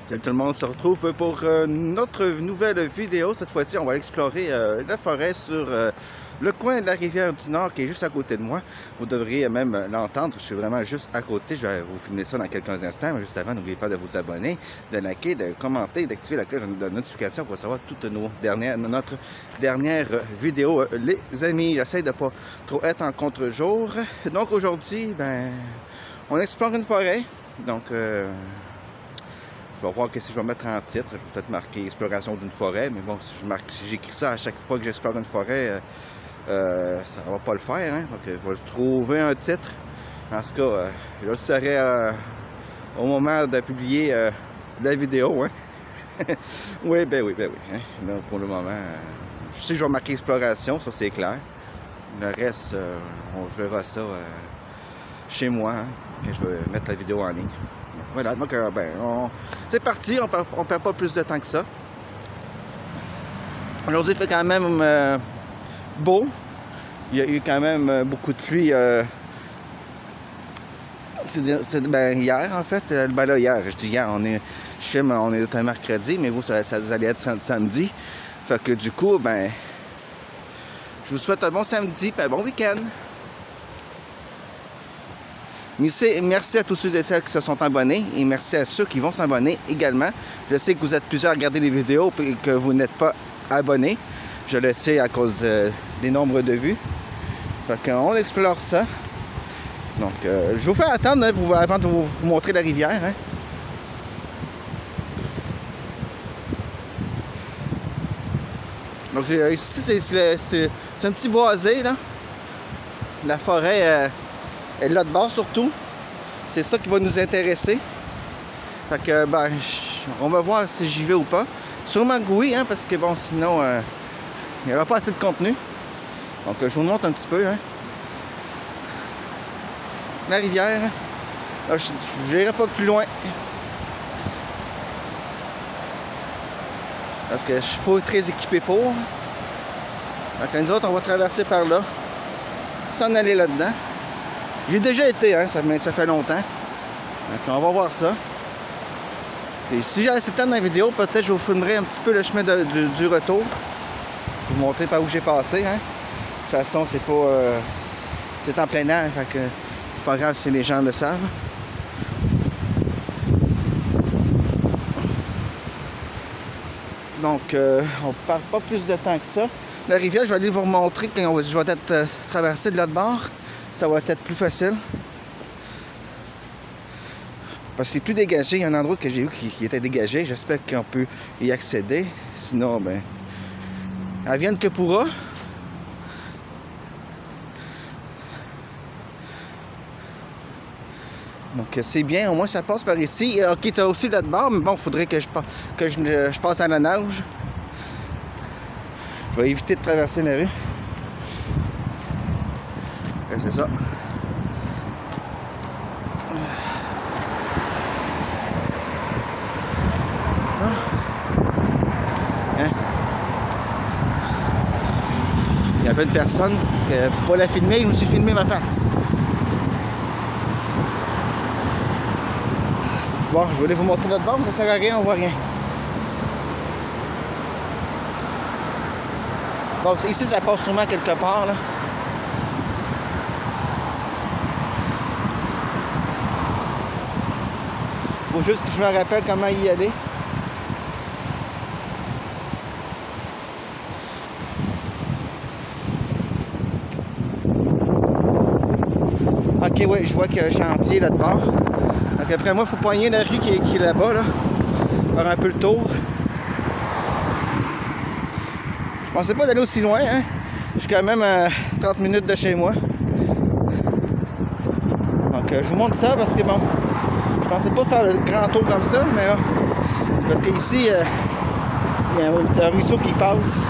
Salut tout le monde, on se retrouve pour notre nouvelle vidéo. Cette fois-ci, on va explorer la forêt sur le coin de la rivière du Nord qui est juste à côté de moi. Vous devriez même l'entendre, je suis vraiment juste à côté. Je vais vous filmer ça dans quelques instants. Mais juste avant, n'oubliez pas de vous abonner, de liker, de commenter, d'activer la cloche de notification pour savoir toutes notre dernière vidéo. Les amis, j'essaie de ne pas trop être en contre-jour. Donc aujourd'hui, on explore une forêt. Donc... je vais voir qu'est-ce que je vais mettre en titre. Je vais peut-être marquer exploration d'une forêt, mais bon, si j'écris ça à chaque fois que j'explore une forêt, ça va pas le faire. Hein? Donc, je vais trouver un titre. En tout cas, je serai au moment de publier la vidéo. Hein? oui. Hein? Là, pour le moment, je sais que je vais marquer exploration, ça c'est clair. Le reste, on verra ça chez moi, hein? Quand je vais mettre la vidéo en ligne. Voilà, donc c'est parti, on perd pas plus de temps que ça. Aujourd'hui, il fait quand même beau. Il y a eu quand même beaucoup de pluie. Hier, en fait. Là, hier, je dis hier, on est un mercredi, mais vous, ça allait être samedi. Fait que du coup, je vous souhaite un bon samedi et un bon week-end. Merci à tous ceux et celles qui se sont abonnés et merci à ceux qui vont s'abonner également. Je sais que vous êtes plusieurs à regarder les vidéos et que vous n'êtes pas abonnés. Je le sais à cause des nombres de vues. Fait qu'on explore ça. Donc, je vous fais attendre avant de vous montrer la rivière. Hein. Donc, ici, c'est un petit boisé, là. La forêt... et là de bord surtout, c'est ça qui va nous intéresser. Fait que on va voir si j'y vais ou pas. Sûrement que oui, hein, parce que bon, sinon il n'y aura pas assez de contenu. Donc je vous montre un petit peu. Hein. La rivière. Là, je n'irai pas plus loin. Parce que je suis pas très équipé pour. Fait que nous autres, on va traverser par là. S'en aller là-dedans. J'ai déjà été, hein, ça fait longtemps. Donc, on va voir ça. Et si j'ai assez de temps dans la vidéo, peut-être je vous filmerai un petit peu le chemin du retour. Pour vous montrer par où j'ai passé. Hein. De toute façon, c'est pas... c'est en plein air, fait que c'est pas grave si les gens le savent. Donc, on ne perd pas plus de temps que ça. La rivière, je vais aller vous remontrer quand je vais être traversé de l'autre bord. Ça va être plus facile. Parce que c'est plus dégagé. Il y a un endroit que j'ai vu qui était dégagé. J'espère qu'on peut y accéder. Sinon, advienne que pourra. Donc c'est bien, au moins ça passe par ici. Ok, tu as aussi l'autre bord, mais bon, il faudrait que je passe à la nage. Je vais éviter de traverser la rue. C'est ça. Hein? Il y avait une personne pour pas la filmer, je me suis filmé ma face. Bon, je voulais vous montrer notre bord, mais ça sert à rien, on voit rien. Bon, ici ça passe sûrement quelque part là. Faut juste que je me rappelle comment y aller. Ok, ouais, je vois qu'il y a un chantier là-bas. Donc après moi, il faut poigner la rue qui est là-bas, là. Faire un peu le tour. Je pensais pas d'aller aussi loin, hein. Je suis quand même à 30 minutes de chez moi. Donc je vous montre ça parce que bon... Je pensais pas faire le grand tour comme ça, mais parce qu'ici, il y a un ruisseau qui passe.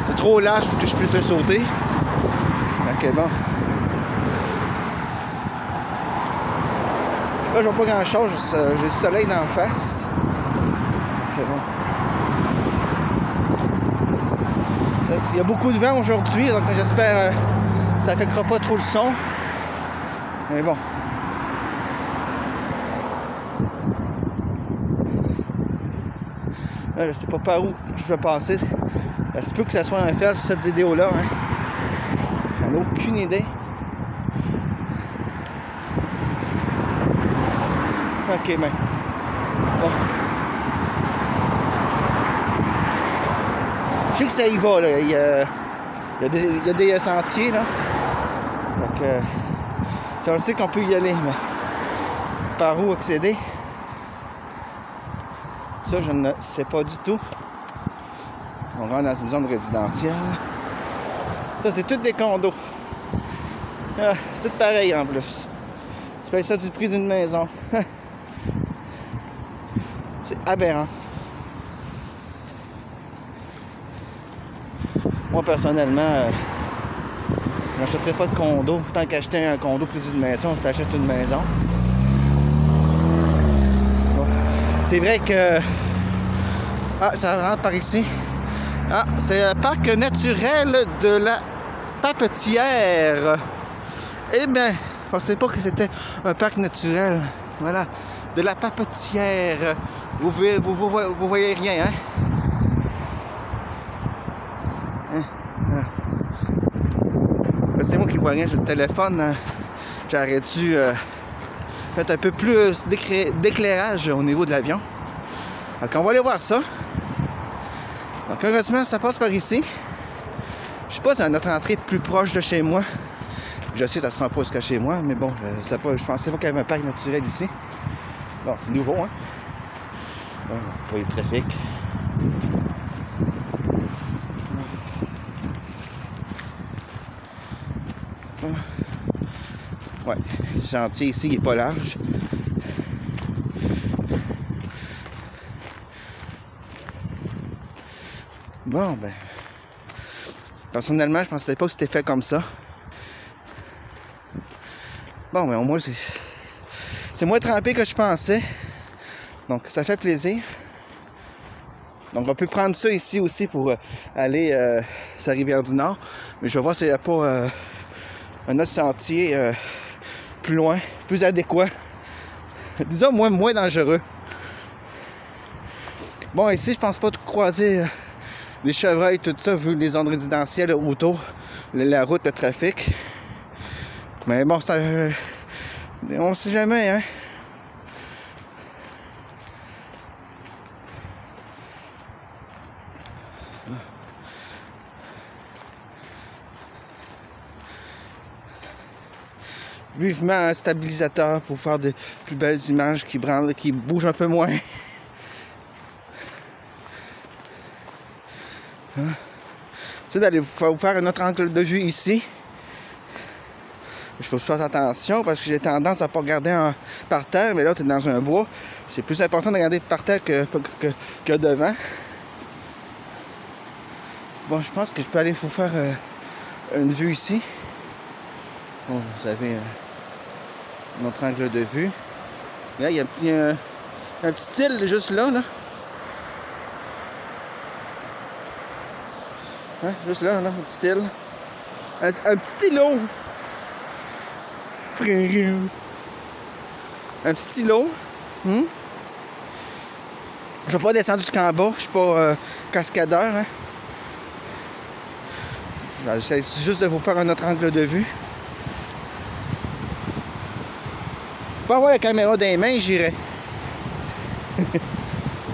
C'est trop large pour que je puisse le sauter. Donc bon. Là, je vois pas grand chose, j'ai le soleil d'en face. Donc bon. Il y a beaucoup de vent aujourd'hui, donc j'espère que ça affectera pas trop le son. Mais bon. Là, je sais pas par où je vais passer. Ça se peut que ça soit un fer sur cette vidéo-là. Hein. J'en ai aucune idée. Ok, ben. Bon. Je sais que ça y va, là. Il y a des sentiers, là. Donc, ça, on sait qu'on peut y aller, mais par où accéder? Ça, je ne sais pas du tout. On rentre dans une zone résidentielle. Ça, c'est tous des condos. Ah, c'est tout pareil en plus. Tu payes ça du prix d'une maison. C'est aberrant. Moi, personnellement, je n'achèterais pas de condo. Tant qu'acheter un condo plus d'une maison, je t'achète une maison. Bon. C'est vrai que... Ah, ça rentre par ici. Ah, c'est un parc naturel de la Papetière. Eh bien, je pensais pas que c'était un parc naturel. Voilà, de la Papetière. Vous voyez rien, hein? C'est moi qui vois rien sur le téléphone. J'aurais dû mettre un peu plus d'éclairage au niveau de l'avion. Donc, on va aller voir ça. Donc, heureusement, ça passe par ici. Je sais pas si c'est notre entrée plus proche de chez moi. Je sais que ça sera pas jusqu'à chez moi, mais bon, je pensais pas qu'il y avait un parc naturel ici. Bon, c'est nouveau, hein? Bon, pour le trafic. Ouais, le chantier ici, il est pas large. Bon, ben... Personnellement, je pensais pas que c'était fait comme ça. Bon, mais au moins, c'est moins trempé que je pensais. Donc, ça fait plaisir. Donc, on peut prendre ça ici aussi pour aller sur la Rivière-du-Nord. Mais je vais voir s'il n'y a pas un autre sentier plus loin, plus adéquat. Disons, moins dangereux. Bon, ici, je pense pas de croiser des chevreuils, tout ça, vu les zones résidentielles autour, la route, le trafic. Mais bon, ça... on sait jamais, hein? Vivement un stabilisateur pour faire de plus belles images qui bougent un peu moins. C'est d'aller vous faire un autre angle de vue ici. Il faut que je fasse attention parce que j'ai tendance à ne pas regarder par terre, mais là, tu es dans un bois. C'est plus important de regarder par terre que devant. Bon, je pense que je peux aller vous faire une vue ici. Bon, vous avez un autre angle de vue. Là, il y a un petit île juste là. Hein, juste là, une petite île. Un petit îlot. Un petit îlot. Je vais pas descendre jusqu'en bas. Je suis pas cascadeur. Hein. J'essaie juste de vous faire un autre angle de vue. Pour avoir la caméra dans les mains, j'irai.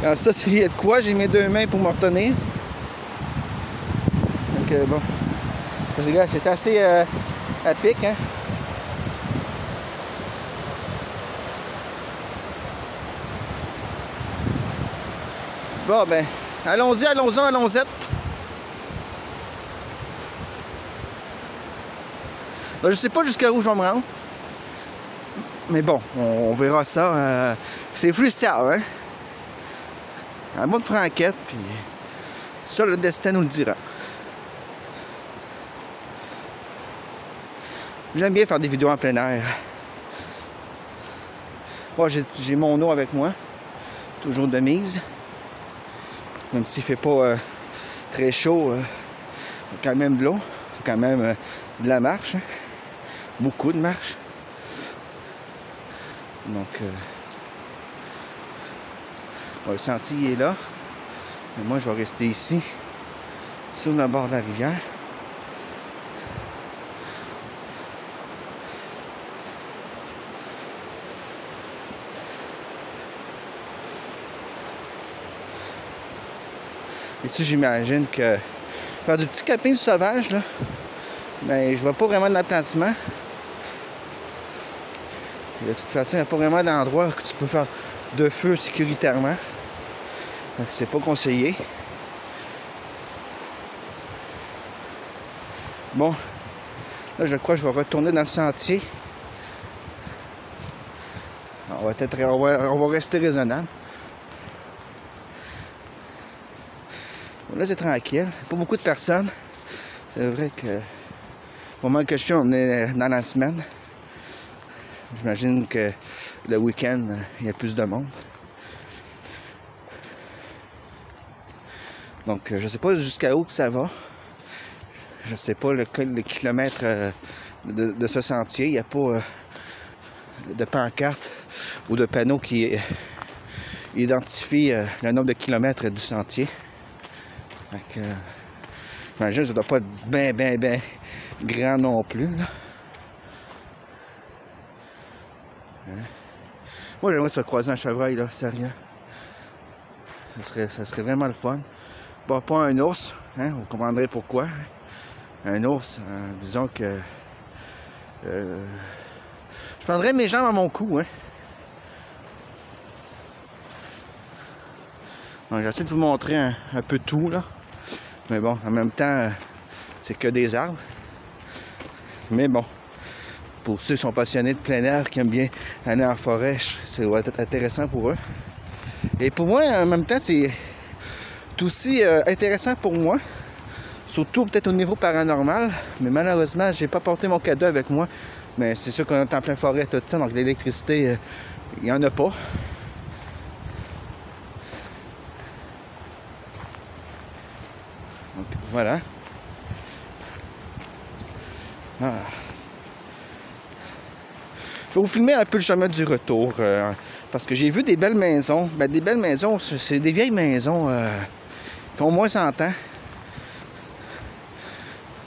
Alors ça, s'il y a de quoi, j'ai mes deux mains pour me retenir. Donc bon. Regarde, c'est assez à pic, hein. Bon, ben, allons-y. Je sais pas jusqu'à où je vais me rendre. Mais bon, on verra ça. C'est freestyle, hein? Un mot de franquette, puis ça, le destin nous le dira. J'aime bien faire des vidéos en plein air. Bon, j'ai mon eau avec moi. Toujours de mise. Même s'il fait pas très chaud, il y a quand même de l'eau. Il faut quand même de la marche. Hein? Beaucoup de marche. Donc, bon, le sentier est là. Mais moi, je vais rester ici, sur le bord de la rivière. Ici, j'imagine que faire du petit camping sauvage, là, mais je vois pas vraiment d'emplacement. De toute façon, il n'y a pas vraiment d'endroit que tu peux faire de feu sécuritairement. Donc, c'est pas conseillé. Bon, là, je crois que je vais retourner dans le sentier. On va rester raisonnable. Là, c'est tranquille. Pas beaucoup de personnes. C'est vrai que au moment que je suis, on est dans la semaine. J'imagine que le week-end, il y a plus de monde. Donc, je sais pas jusqu'à où que ça va. Je sais pas le kilomètre de ce sentier. Il n'y a pas de pancarte ou de panneau qui identifie le nombre de kilomètres du sentier. Donc, j'imagine que ça doit pas être bien grand non plus, là. Hein? Moi, j'aimerais se croiser un chevreuil, là, sérieux. Ça serait vraiment le fun. Bon, pas un ours, hein, vous comprendrez pourquoi. Un ours, disons que... je prendrais mes jambes à mon cou, hein. Donc, j'essaie de vous montrer un peu tout, là. Mais bon, en même temps, c'est que des arbres. Mais bon, pour ceux qui sont passionnés de plein air, qui aiment bien aller en forêt, ça va être intéressant pour eux. Et pour moi, en même temps, c'est aussi intéressant pour moi. Surtout peut-être au niveau paranormal. Mais malheureusement, j'ai pas porté mon cadeau avec moi. Mais c'est sûr qu'on est en pleine forêt tout ça, donc l'électricité, il n'y en a pas. Donc voilà. Ah. Je vais vous filmer un peu le chemin du retour. Parce que j'ai vu des belles maisons. Ben, des belles maisons, c'est des vieilles maisons qui ont au moins 100 ans.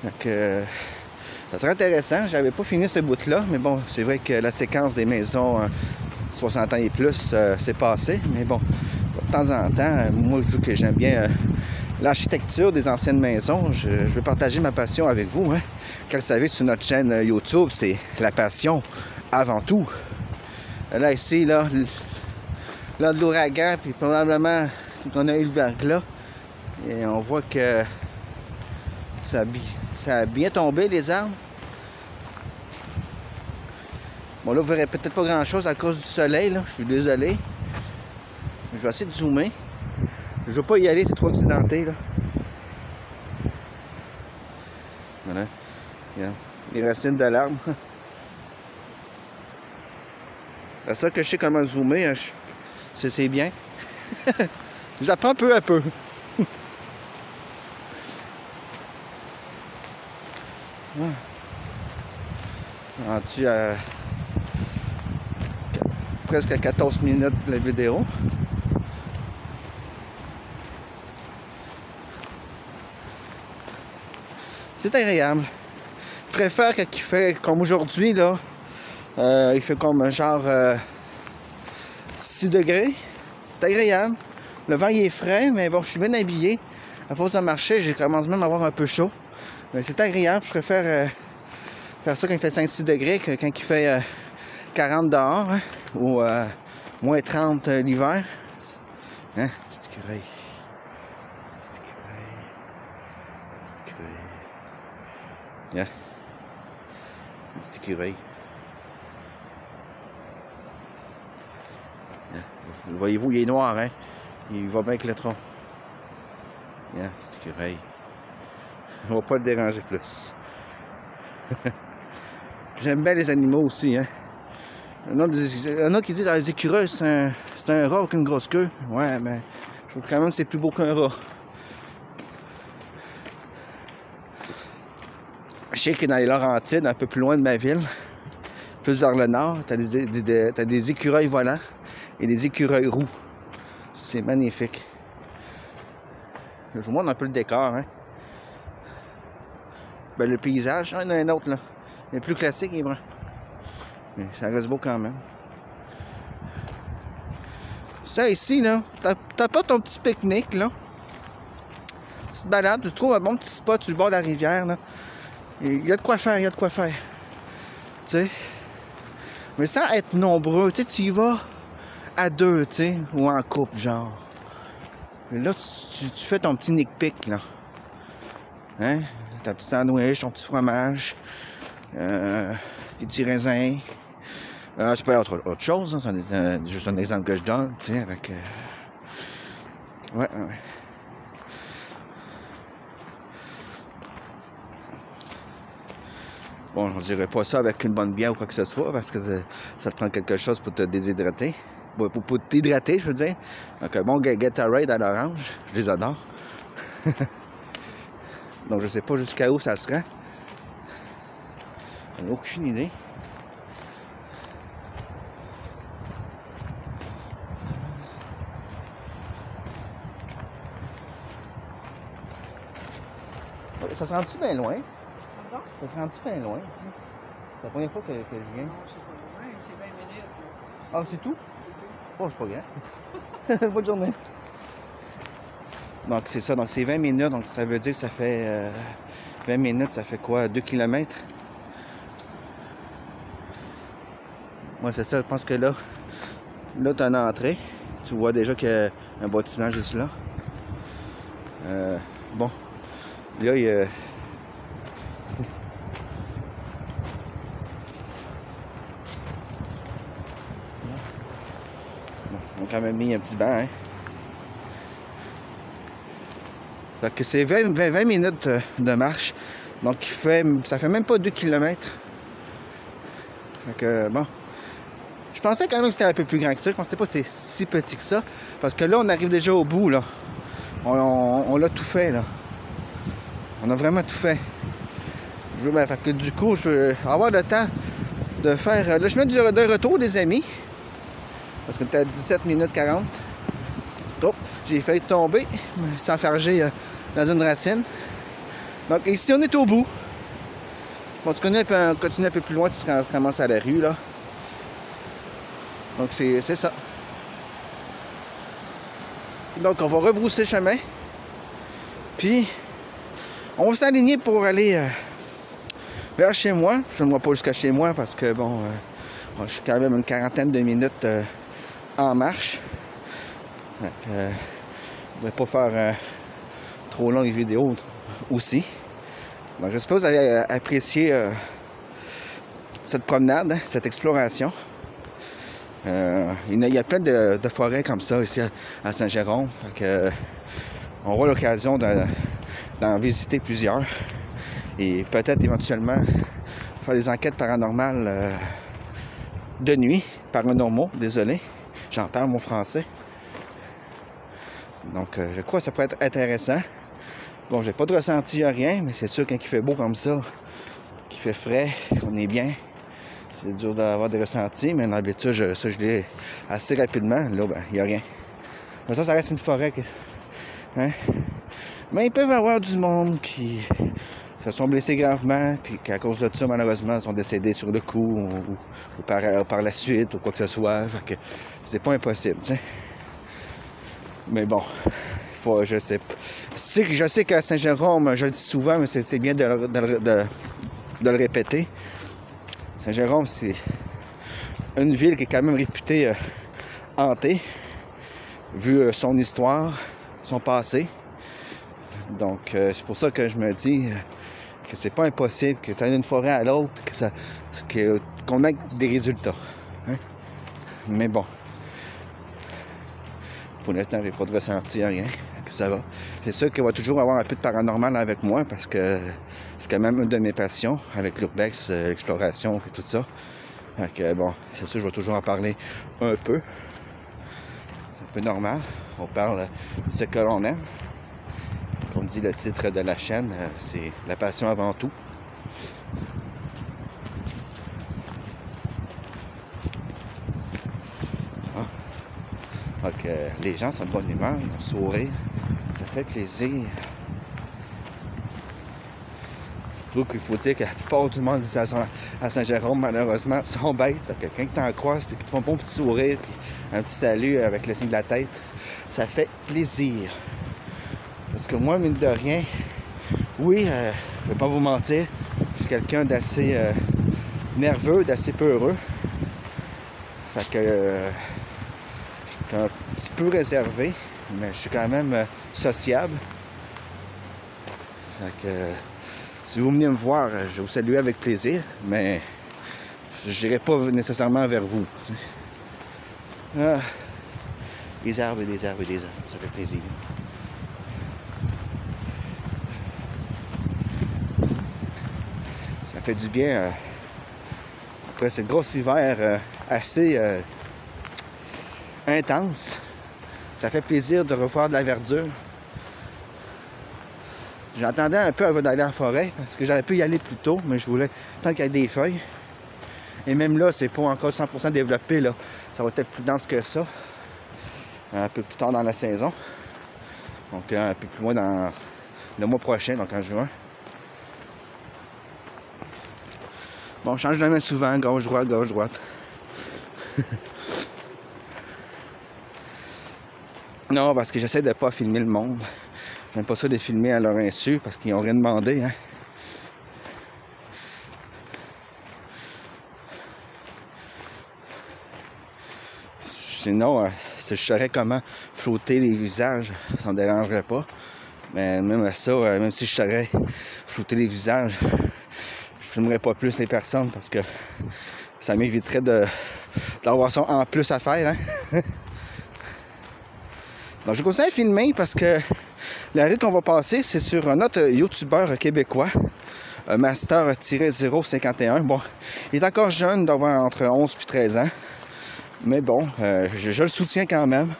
Donc, ça serait intéressant. J'avais pas fini ce bout-là. Mais bon, c'est vrai que la séquence des maisons 60 ans et plus, c'est passé. Mais bon, de temps en temps, moi, je dis que j'aime bien l'architecture des anciennes maisons. Je veux partager ma passion avec vous. Hein. Comme vous savez, sur notre chaîne YouTube, c'est la passion avant tout. Là, ici, là de l'ouragan, puis probablement qu'on a eu le verglas. Et on voit que ça a bien tombé, les arbres. Bon, là, vous verrez peut-être pas grand-chose à cause du soleil, là. Je suis désolé. Je vais essayer de zoomer. Je veux pas y aller, c'est trop accidenté, là. Voilà. Regarde. Les racines de l'arbre. C'est ça que je sais comment zoomer, hein. C'est bien. J'apprends peu à peu. Rendu à presque à 14 minutes de la vidéo. C'est agréable. Je préfère quand il fait comme aujourd'hui, là. Il fait comme genre 6 degrés. C'est agréable. Le vent il est frais, mais bon, je suis bien habillé. À force de marcher, j'ai commencé même à avoir un peu chaud. Mais c'est agréable. Je préfère faire ça quand il fait 5-6 degrés que quand il fait 40 dehors, hein, ou moins 30 l'hiver. Hein? Petite écureuil. Petite écureuil. Petite écureuil. Yeah. Petite écureuil. Yeah. Le voyez-vous, il est noir, hein? Il va bien avec le tronc. Yeah, petite écureuil. On va pas le déranger plus. J'aime bien les animaux aussi, hein. Il y en a qui disent que les écureuils, c'est un rat avec une grosse queue. Ouais, mais je trouve quand même que c'est plus beau qu'un rat. Je sais que dans les Laurentides, un peu plus loin de ma ville, plus vers le nord, t'as des écureuils volants et des écureuils roux. C'est magnifique. Je vous montre un peu le décor, hein. Ben, le paysage, il y en a un autre là. Il est plus classique, il est brun. Mais ça reste beau quand même. Ça ici, là, t'as pas ton petit pique-nique, là. Tu te balades, tu trouves un bon petit spot sur le bord de la rivière, là. Il y a de quoi faire, il y a de quoi faire. Tu sais. Mais sans être nombreux, tu sais, tu y vas à deux, tu sais, ou en couple, genre. Et là, tu fais ton petit nick-pick, là. Hein? Ta petite sandwich, ton petit fromage, tes petits raisins. Ça peut être autre chose, hein? C'est juste un exemple que je donne, tu sais, avec... Ouais. Bon, on dirait pas ça avec une bonne bière ou quoi que ce soit, parce que ça te prend quelque chose pour te déshydrater. Pour t'hydrater, je veux dire. Donc, un bon Gatorade à l'orange, je les adore. Donc, je sais pas jusqu'à où ça se rend. J'en ai aucune idée. Ça se rend-tu bien loin? Pardon? Ça se rend-tu bien loin, ici? C'est la première fois que je viens. Non, c'est pas loin, c'est 20 minutes. Là. Ah, c'est tout? C'est tout. Oh, c'est pas grave. Bonne journée. Donc, c'est ça. Donc, c'est 20 minutes. Donc, ça veut dire que ça fait... 20 minutes, ça fait quoi? 2 km? Moi, c'est ça. Je pense que là, tu as une entrée. Tu vois déjà qu'il y a un bâtiment juste là. Bon. Là, il y a... On a quand même mis un petit banc, hein. Fait que c'est 20 minutes de marche. Donc, ça fait même pas 2 km. Fait que, bon. Je pensais quand même que c'était un peu plus grand que ça. Je pensais pas que c'est si petit que ça. Parce que là, on arrive déjà au bout, là. On l'a tout fait, là. On a vraiment tout fait. Fait que du coup, je veux avoir le temps de faire le chemin de retour, les amis. Parce qu'on était à 17 minutes 40. Oh, j'ai failli tomber, s'enfarger dans une racine. Donc ici, on est au bout. Bon, tu continues un peu plus loin, tu te ramasses à la rue, là. Donc c'est ça. Donc on va rebrousser le chemin. Puis, on va s'aligner pour aller vers chez moi. Je ne vais pas jusqu'à chez moi parce que, bon, je suis quand même une quarantaine de minutes en marche. Donc, je ne voudrais pas faire trop longue vidéo aussi. Donc, j'espère que vous avez apprécié cette promenade, cette exploration. Il y a plein de forêts comme ça ici à Saint-Jérôme. On aura l'occasion d'en visiter plusieurs. Et peut-être éventuellement faire des enquêtes paranormales de nuit, paranormaux, désolé. J'en parle mon français. Donc, je crois que ça pourrait être intéressant. Bon, j'ai pas de ressenti à rien, mais c'est sûr quand il fait beau comme ça, qu'il fait frais, qu'on est bien, c'est dur d'avoir des ressentis, mais d'habitude, je l'ai assez rapidement. Là, ben, il n'y a rien. Mais ça reste une forêt. Hein? Mais ils peuvent avoir du monde qui se sont blessés gravement, puis qu'à cause de ça, malheureusement, sont décédés sur le coup, ou par la suite, ou quoi que ce soit. Fait que c'est pas impossible, tu sais. Mais bon, je sais qu'à Saint-Jérôme, je le dis souvent, mais c'est bien de le répéter. Saint-Jérôme, c'est une ville qui est quand même réputée hantée, vu son histoire, son passé. Donc, c'est pour ça que je me dis que c'est pas impossible que tu ailles d'une forêt à l'autre qu'on ait des résultats. Hein? Mais bon, pour l'instant, j'ai pas de ressenti, rien. Que ça va. C'est sûr qu'il va toujours avoir un peu de paranormal avec moi parce que c'est quand même une de mes passions avec l'urbex, l'exploration et tout ça. Donc, bon, c'est sûr, je vais toujours en parler un peu. C'est un peu normal. On parle de ce que l'on aime. Comme dit le titre de la chaîne, c'est la passion avant tout. Donc, les gens sont de bonne humeur, ils ont sourire. Ça fait plaisir. Surtout qu'il faut dire que la plupart du monde à Saint-Jérôme, malheureusement, sont bêtes. Fait que quand tu en croises, puis qu'ils te font un bon petit sourire, puis un petit salut avec le signe de la tête, ça fait plaisir. Parce que moi, mine de rien, oui, je vais pas vous mentir, je suis quelqu'un d'assez nerveux, d'assez peureux. Fait que je suis un petit peu réservé, mais je suis quand même sociable. Fait que si vous venez me voir, je vais vous saluer avec plaisir, mais je n'irai pas nécessairement vers vous. Ah, des arbres et des arbres et des arbres, ça fait plaisir. Ça fait du bien après ce gros hiver assez intense. Ça fait plaisir de revoir de la verdure. J'attendais un peu avant d'aller en forêt parce que j'aurais pu y aller plus tôt, mais je voulais tant qu'il y ait des feuilles. Et même là, c'est pas encore 100% développé, là. Ça va être plus dense que ça. Un peu plus tard dans la saison. Donc un peu plus loin dans le mois prochain, donc en juin. Bon, je change de main souvent, gauche-droite, gauche-droite. Non, parce que j'essaie de pas filmer le monde. J'aime pas ça de filmer à leur insu parce qu'ils n'ont rien demandé, hein. Sinon, si je saurais comment flouter les visages, ça me dérangerait pas. Mais même à ça, même si je saurais flouter les visages, je filmerais pas plus les personnes parce que ça m'éviterait d'avoir ça en plus à faire, hein. Donc je continue à filmer parce que la rue qu'on va passer, c'est sur un autre youtubeur québécois, Master-051. Bon, il est encore jeune, d'avoir entre 11 et 13 ans. Mais bon, je le soutiens quand même.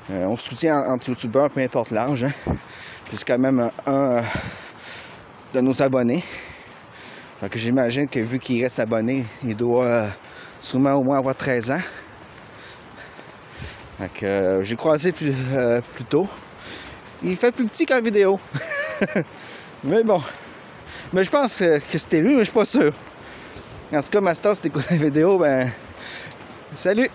On se soutient entre youtubeurs, peu importe l'âge. Hein. Puis c'est quand même un de nos abonnés. Fait que j'imagine que vu qu'il reste abonné, il doit sûrement au moins avoir 13 ans. Fait que j'ai croisé plus tôt. Il fait plus petit qu'en vidéo. Mais bon. Mais je pense que c'était lui, mais je suis pas sûr. En tout cas, Master, si t'écoutes la vidéo, ben... Salut!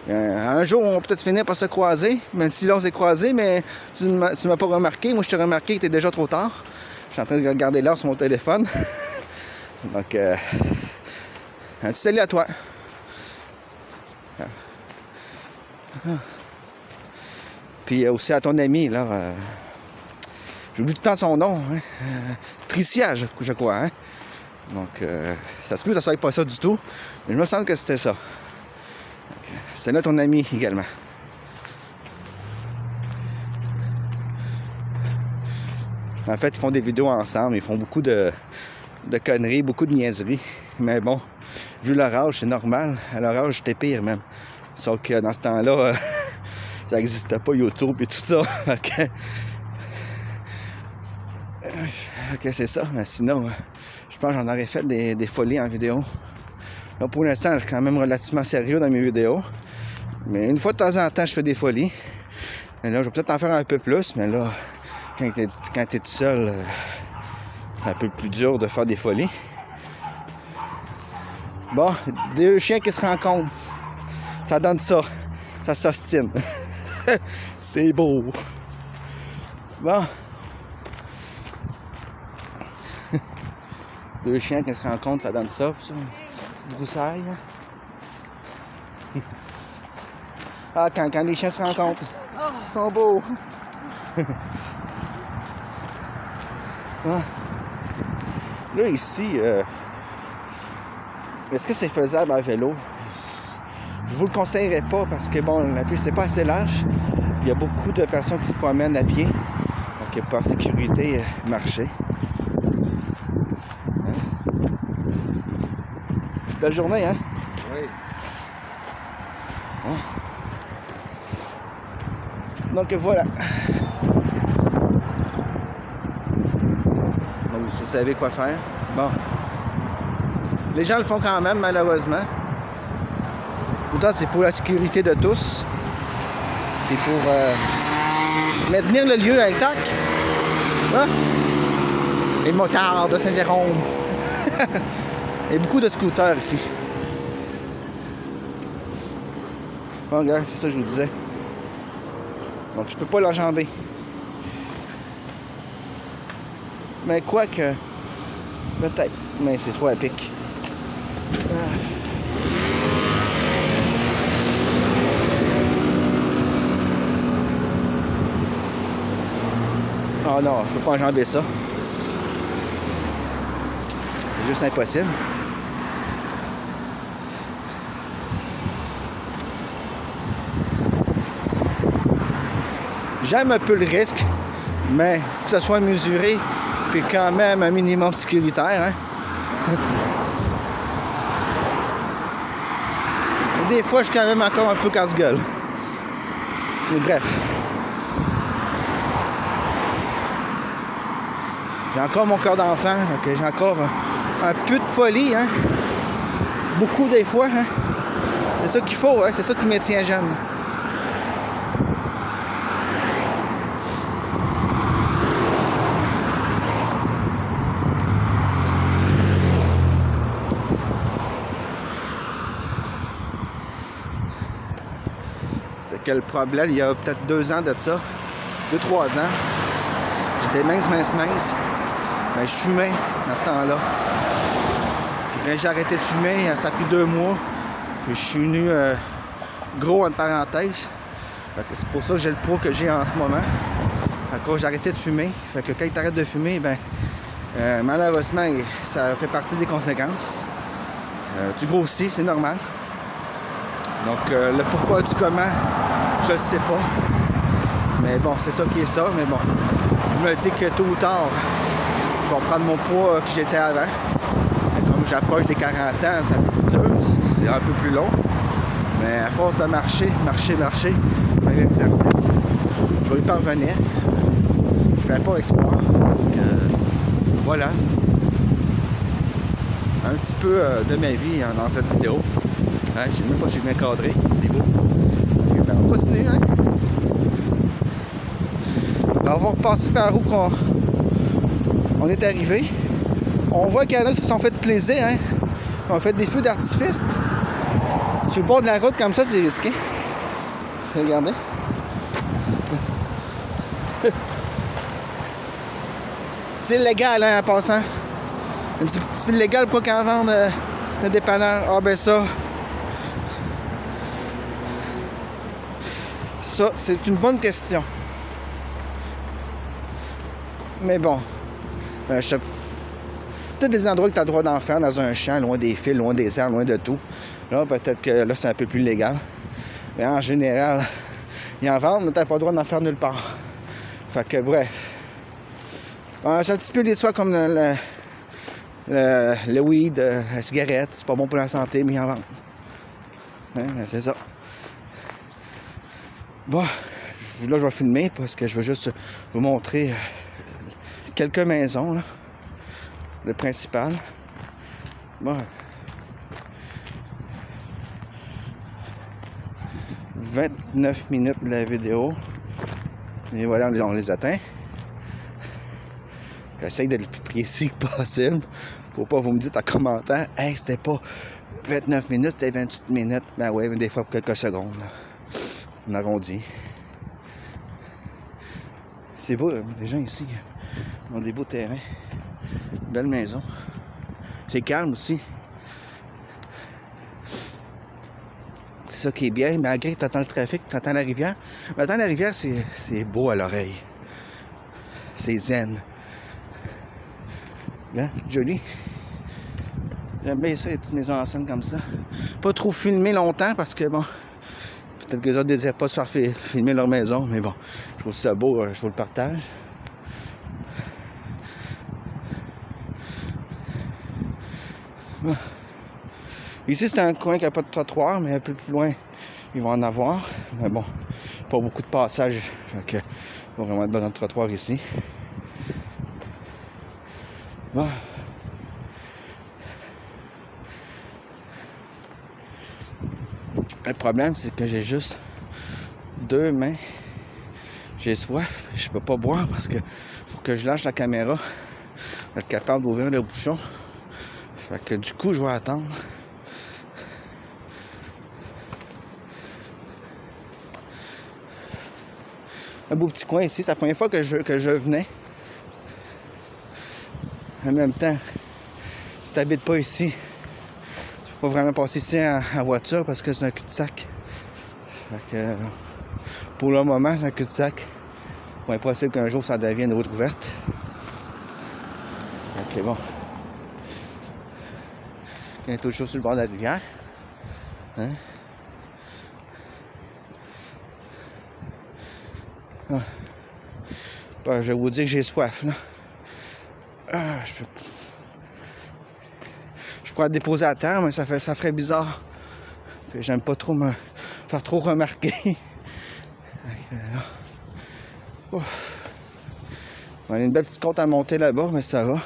Un jour, on va peut-être finir par se croiser, même si là, on s'est croisé, mais tu m'as pas remarqué. Moi, je t'ai remarqué, il était déjà trop tard. Je suis en train de regarder l'heure sur mon téléphone. Donc, un petit salut à toi. Puis aussi à ton ami, là, j'oublie tout le temps son nom, hein? Tricia, je crois, hein? Donc, ça se peut que ça soit pas ça du tout, mais je me sens que c'était ça. C'est là ton ami également. En fait, ils font des vidéos ensemble, ils font beaucoup de conneries, beaucoup de niaiseries. Mais bon, vu leur âge, c'est normal. À leur âge, j'étais pire même. Sauf que dans ce temps-là, ça n'existait pas YouTube et tout ça. Ok, c'est ça. Mais sinon, je pense que j'en aurais fait des folies en vidéo. Là, pour l'instant, je suis quand même relativement sérieux dans mes vidéos. Mais une fois de temps en temps, je fais des folies. Et là, je vais peut-être en faire un peu plus. Mais là, quand tu es tout seul, c'est un peu plus dur de faire des folies. Bon, deux chiens qui se rencontrent. Ça donne ça. Ça s'ostine. C'est beau. Bon. Deux chiens qui se rencontrent, ça donne ça. Petite broussaille. Ah, quand les chiens se rencontrent, ils sont beaux. Là, ici, est-ce que c'est faisable à vélo? Je vous le conseillerais pas parce que, bon, la piste n'est pas assez large. Il y a beaucoup de personnes qui se promènent à pied. Donc, il n'y a pas de sécurité marcher. Belle journée, hein? Oui. Hein? Donc, voilà. Donc, vous savez quoi faire. Bon. Les gens le font quand même, malheureusement. Pourtant, c'est pour la sécurité de tous. Puis pour maintenir le lieu intact. Hein? Les motards de Saint-Jérôme. Il y a beaucoup de scooters ici. Bon, regarde, c'est ça que je vous disais. Donc, je peux pas l'enjamber. Mais quoi que... Peut-être. Mais c'est trop à pic. Oh non, je peux pas enjamber ça. C'est juste impossible. J'aime un peu le risque, mais il faut que ça soit mesuré, puis quand même un minimum sécuritaire. Hein? Des fois, je suis quand même encore un peu casse-gueule. Mais bref. J'ai encore mon cœur d'enfant, donc j'ai encore un peu de folie. Hein? Beaucoup des fois. Hein? C'est ça qu'il faut, hein? C'est ça qui me tient jeune. Que le problème, il y a peut-être 2 ans de ça, 2-3 ans, j'étais mince, mais je fumais à ce temps-là. Puis quand j'ai arrêté de fumer, ça a pris 2 mois, puis je suis venu gros, entre parenthèses. C'est pour ça que j'ai le poids que j'ai en ce moment. À cause j'ai arrêté de fumer. Fait que quand tu arrêtes de fumer, ben malheureusement, ça fait partie des conséquences. Tu grossis, c'est normal. Donc, le pourquoi du comment, je le sais pas. Mais bon, c'est ça qui est ça. Mais bon, je me dis que tôt ou tard, je vais prendre mon poids que j'étais avant. Et comme j'approche des 40 ans, c'est un peu plus dur, c'est un peu plus long. Mais à force de marcher, faire l'exercice, je vais y parvenir. Je perds pas espoir. Donc, voilà. Un petit peu de ma vie dans cette vidéo. Hein, je sais même pas si j'ai bien cadré, c'est beau. Et ben, on continue, hein? Alors, on va repasser par où on est arrivé. On voit qu'il y en a qui se sont fait plaisir, hein? On a fait des feux d'artifice. Sur le bord de la route, comme ça, c'est risqué. Regardez. C'est illégal, hein, en passant. C'est illégal, pourquoi qu'en vendre le dépanneur? Ah, ben ça. Ça, c'est une bonne question. Mais bon, peut-être des endroits que tu as le droit d'en faire dans un champ, loin des fils, loin des arbres, loin de tout. Là, peut-être que là, c'est un peu plus légal. Mais en général, ils en vendent, mais tu n'as pas le droit d'en faire nulle part. Fait que bref. Bon, j'ai un petit peu l'histoire comme le weed, la cigarette. C'est pas bon pour la santé, mais ils en vendent. Hein, c'est ça. Bon, là, je vais filmer parce que je veux juste vous montrer quelques maisons, là. Le principal. Bon. 29 minutes de la vidéo. Et voilà, on les atteint. J'essaie d'être le plus précis que possible. Pour pas vous me dites en commentaire, hey, c'était pas 29 minutes, c'était 28 minutes. Ben ouais, mais des fois pour quelques secondes. Là. On arrondit. C'est beau, les gens ici ont des beaux terrains. Belle maison. C'est calme aussi. C'est ça qui est bien. Malgré que tu entends le trafic, tu entends la rivière. Mais entendre la rivière, c'est beau à l'oreille. C'est zen. Bien, joli. J'aime bien ça, les petites maisons en scène comme ça. Pas trop filmer longtemps parce que, bon, peut-être que les autres ne désirent pas se faire filmer leur maison, mais bon, je trouve ça beau, je vous le partage. Bon. Ici, c'est un coin qui n'a pas de trottoir, mais un peu plus loin, ils vont en avoir. Mais bon, pas beaucoup de passages, fait que il va vraiment être besoin de trottoir ici. Bon. Le problème, c'est que j'ai juste 2 mains. J'ai soif. Je peux pas boire parce que faut que je lâche la caméra pour être capable d'ouvrir le bouchon. Fait que du coup, je vais attendre. Un beau petit coin ici. C'est la première fois que je venais. En même temps, si tu n'habites pas ici, tu peux pas vraiment passer ici en voiture parce que c'est un cul-de-sac. Fait que, pour le moment, c'est un cul-de-sac. Pas impossible qu'un jour ça devienne une route ouverte. Ok, bon. Il y a toujours sur le bord de la rivière. Hein? Ah. Ben, je vais vous dire que j'ai soif, là. Ah, je pourrais la déposer à terre, mais ça ferait bizarre. Puis j'aime pas trop me faire trop remarquer. On a une belle petite côte à monter là-bas, mais ça va.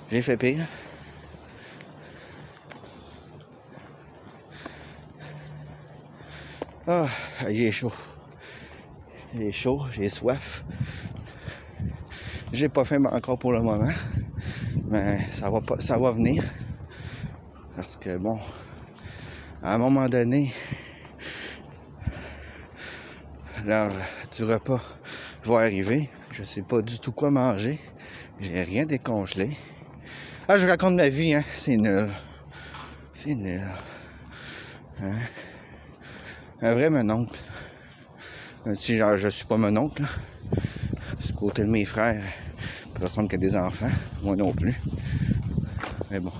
J'ai fait pire. Ah, j'ai chaud. J'ai chaud, j'ai soif. J'ai pas faim encore pour le moment. Mais ça va venir. Parce que bon, à un moment donné, l'heure du repas va arriver. Je sais pas du tout quoi manger. J'ai rien décongelé. Ah, je raconte ma vie, hein. C'est nul. C'est nul. Hein? Un vrai mon oncle. Même si genre, je suis pas mon oncle. Du côté de mes frères, il ressemble qu'il y a des enfants. Moi non plus. Mais bon.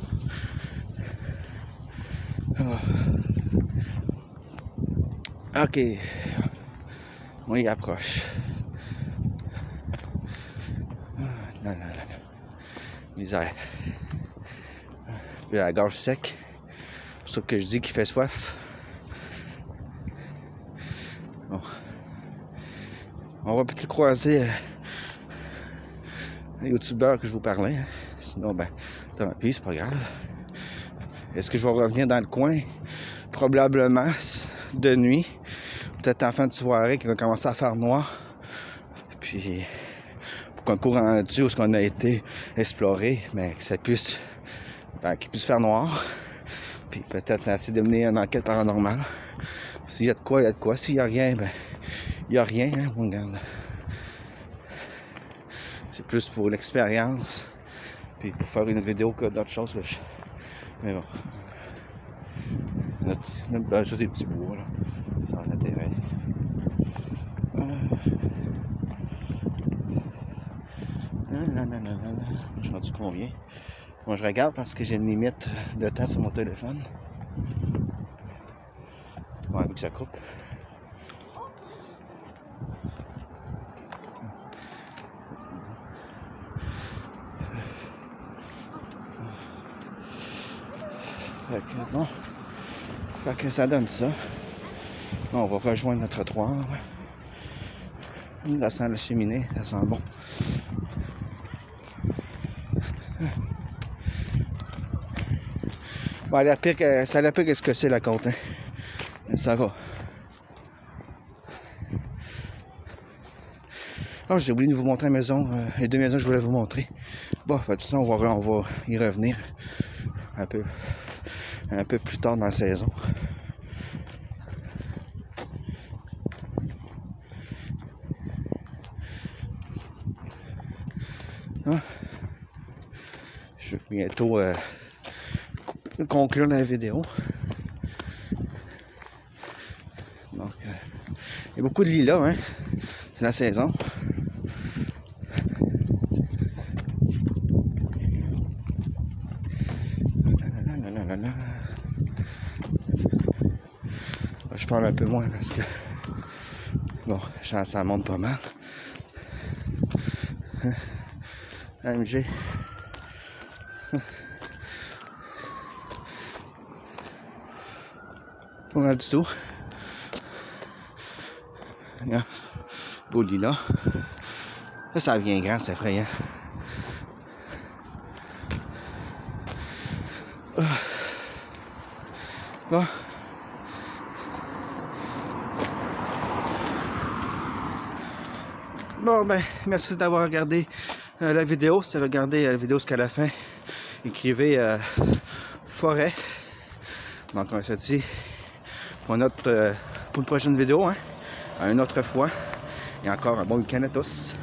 Ah. OK. On y approche. Non. Misère. Puis la gorge sec. C'est pour ça que je dis qu'il fait soif. Bon. On va peut-être croiser les youtubeurs que je vous parlais. Hein. Sinon, ben, tant pis, c'est pas grave. Est-ce que je vais revenir dans le coin? Probablement de nuit. Peut-être en fin de soirée qu'il va commencer à faire noir. Puis pour qu'on court rendu où ce qu'on a été exploré, mais que ça puisse. Qu'il puisse faire noir. Puis peut-être essayer de mener une enquête paranormale. S'il y a de quoi, il y a de quoi. S'il n'y a rien, ben il n'y a rien, hein, on regarde. C'est plus pour l'expérience. Puis pour faire une vidéo que d'autres choses. Mais bon. Ben, ça, des petits bois, là. Sans intérêt. Non. Je suis rendu combien? Moi, je regarde parce que j'ai une limite de temps sur mon téléphone. Pas envie que ça coupe. Fait que, bon. Fait que ça donne ça. On va rejoindre notre trottoir. Ça sent la cheminée, ça sent bon. Bon, ça a l'air pire qu'est-ce que c'est la côte, hein. Ça va. Oh, j'ai oublié de vous montrer la maison, les 2 maisons que je voulais vous montrer. Bon, de toute façon, on va y revenir un peu plus tard dans la saison. Ah. Je vais bientôt conclure la vidéo. Donc, il y a beaucoup de lilas, hein. C'est la saison. Je parle un peu moins parce que bon, ça monte pas mal. AMG. Pas mal du tout. Regarde. Beau lilas. Ça devient grand, c'est effrayant. Bon. Bon, ben, merci d'avoir regardé la vidéo. Si vous avez regardé la vidéo jusqu'à la fin, écrivez forêt. Donc, on se dit pour une prochaine vidéo, hein, à une autre fois. Et encore un bon week-end à tous.